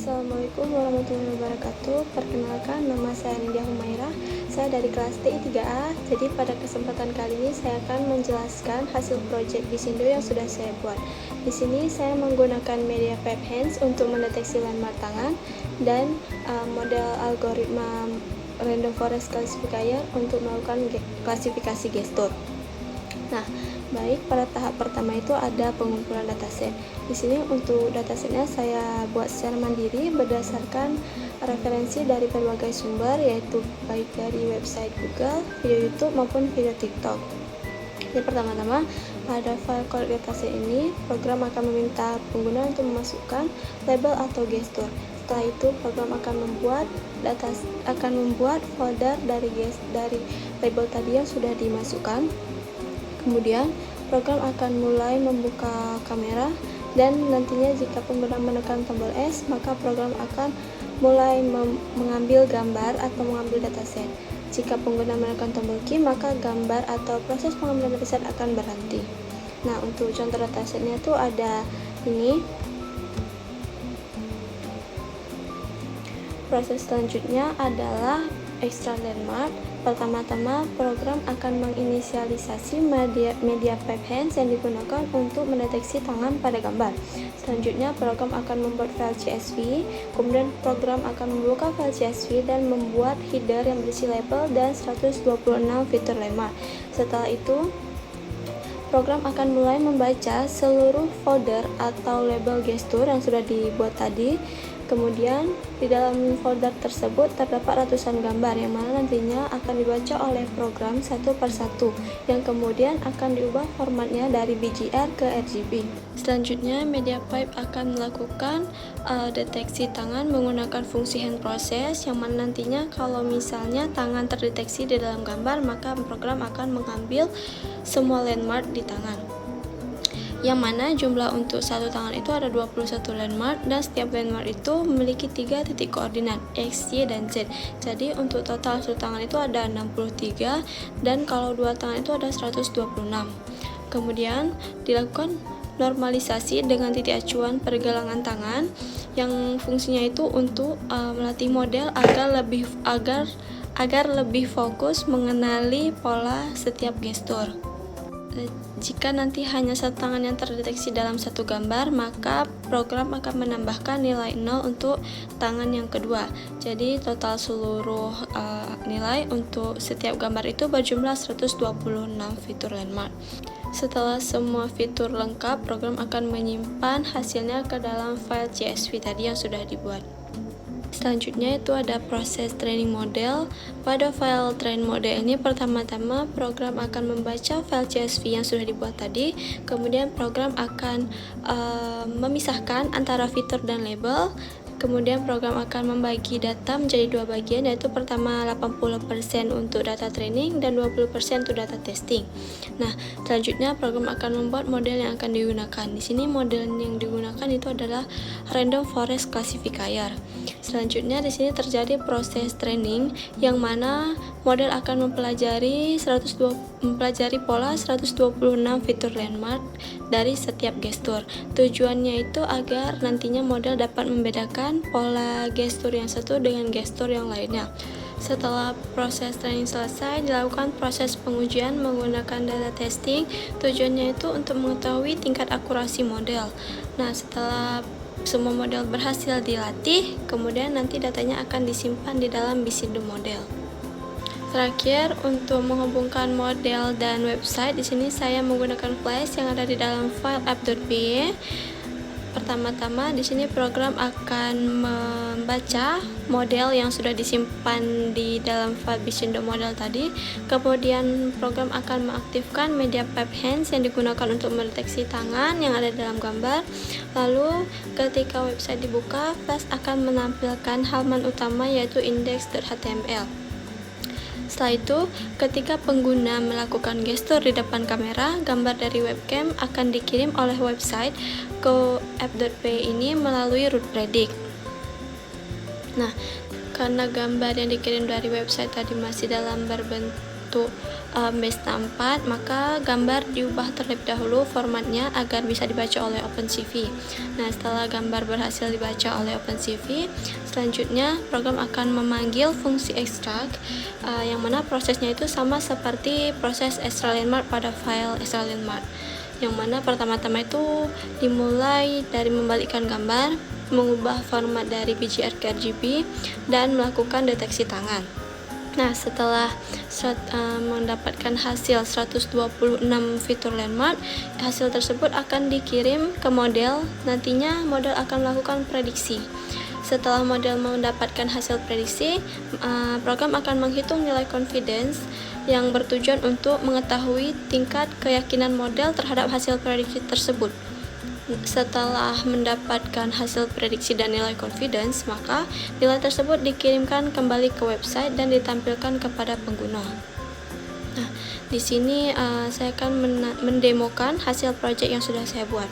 Assalamualaikum warahmatullahi wabarakatuh. Perkenalkan, nama saya Nindya Humaira. Saya dari kelas TI 3A. Jadi pada kesempatan kali ini saya akan menjelaskan hasil proyek Bisindo yang sudah saya buat. Di sini saya menggunakan media PipeHands untuk mendeteksi landmark tangan dan model algoritma Random Forest Classifier untuk melakukan klasifikasi gestur. Nah, baik, pada tahap pertama itu ada pengumpulan dataset. Di sini untuk datasetnya saya buat secara mandiri berdasarkan referensi dari berbagai sumber, yaitu baik dari website Google, video YouTube maupun video TikTok. Jadi pertama-tama pada file collect dataset ini, program akan meminta pengguna untuk memasukkan label atau gestur. Setelah itu program akan membuat folder dari label tadi yang sudah dimasukkan. Kemudian program akan mulai membuka kamera dan nantinya jika pengguna menekan tombol S, maka program akan mulai mengambil gambar atau mengambil dataset. Jika pengguna menekan tombol Q, maka gambar atau proses pengambilan dataset akan berhenti. Nah, untuk contoh datasetnya itu ada ini. Proses selanjutnya adalah extract landmark. Pertama-tama, program akan menginisialisasi media PipeHands yang digunakan untuk mendeteksi tangan pada gambar. Selanjutnya, program akan membuat file CSV. Kemudian, program akan membuka file CSV dan membuat header yang berisi label dan 126 fitur landmark. Setelah itu, program akan mulai membaca seluruh folder atau label gestur yang sudah dibuat tadi. Kemudian di dalam folder tersebut terdapat ratusan gambar yang mana nantinya akan dibaca oleh program satu persatu, yang kemudian akan diubah formatnya dari BGR ke RGB. Selanjutnya, MediaPipe akan melakukan deteksi tangan menggunakan fungsi hand process, yang mana nantinya kalau misalnya tangan terdeteksi di dalam gambar, maka program akan mengambil semua landmark di tangan, yang mana jumlah untuk satu tangan itu ada 21 landmark dan setiap landmark itu memiliki 3 titik koordinat X, Y, dan Z. Jadi untuk total satu tangan itu ada 63 dan kalau dua tangan itu ada 126. Kemudian dilakukan normalisasi dengan titik acuan pergelangan tangan yang fungsinya itu untuk melatih model agar lebih fokus mengenali pola setiap gestur. Jika nanti hanya satu tangan yang terdeteksi dalam satu gambar, maka program akan menambahkan nilai 0 untuk tangan yang kedua. Jadi total seluruh nilai untuk setiap gambar itu berjumlah 126 fitur landmark. Setelah semua fitur lengkap, program akan menyimpan hasilnya ke dalam file CSV tadi yang sudah dibuat. Selanjutnya itu ada proses training model. Pada file train model ini pertama-tama program akan membaca file CSV yang sudah dibuat tadi. Kemudian program akan memisahkan antara fitur dan label. Kemudian program akan membagi data menjadi dua bagian, yaitu pertama 80% untuk data training dan 20% untuk data testing. Nah, selanjutnya program akan membuat model yang akan digunakan. Di sini model yang digunakan itu adalah Random Forest Classifier. Selanjutnya di sini terjadi proses training yang mana model akan mempelajari pola 126 fitur landmark dari setiap gestur. Tujuannya itu agar nantinya model dapat membedakan pola gestur yang satu dengan gestur yang lainnya. Setelah proses training selesai, dilakukan proses pengujian menggunakan data testing. Tujuannya itu untuk mengetahui tingkat akurasi model. Nah, setelah semua model berhasil dilatih, kemudian nanti datanya akan disimpan di dalam Bisindo model. Terakhir, untuk menghubungkan model dan website, di sini saya menggunakan flash yang ada di dalam file app.py. Pertama-tama di sini program akan membaca model yang sudah disimpan di dalam file Bisindo model tadi. Kemudian program akan mengaktifkan media PipeHands yang digunakan untuk mendeteksi tangan yang ada dalam gambar. Lalu ketika website dibuka, flash akan menampilkan halaman utama yaitu index.html. Setelah itu, ketika pengguna melakukan gestur di depan kamera, gambar dari webcam akan dikirim oleh website ke app.py ini melalui root predict. Nah, karena gambar yang dikirim dari website tadi masih dalam untuk base 4, maka gambar diubah terlebih dahulu formatnya agar bisa dibaca oleh OpenCV. Nah, setelah gambar berhasil dibaca oleh OpenCV, selanjutnya program akan memanggil fungsi extract, yang mana prosesnya itu sama seperti proses extraLandMark pada file extraLandMark, yang mana pertama-tama itu dimulai dari membalikkan gambar, mengubah format dari BGR ke RGB, dan melakukan deteksi tangan. Nah, setelah mendapatkan hasil 126 fitur landmark, hasil tersebut akan dikirim ke model. Nantinya model akan melakukan prediksi. Setelah model mendapatkan hasil prediksi, program akan menghitung nilai confidence yang bertujuan untuk mengetahui tingkat keyakinan model terhadap hasil prediksi tersebut. Setelah mendapatkan hasil prediksi dan nilai confidence, maka nilai tersebut dikirimkan kembali ke website dan ditampilkan kepada pengguna. Nah, di sini saya akan mendemokan hasil project yang sudah saya buat.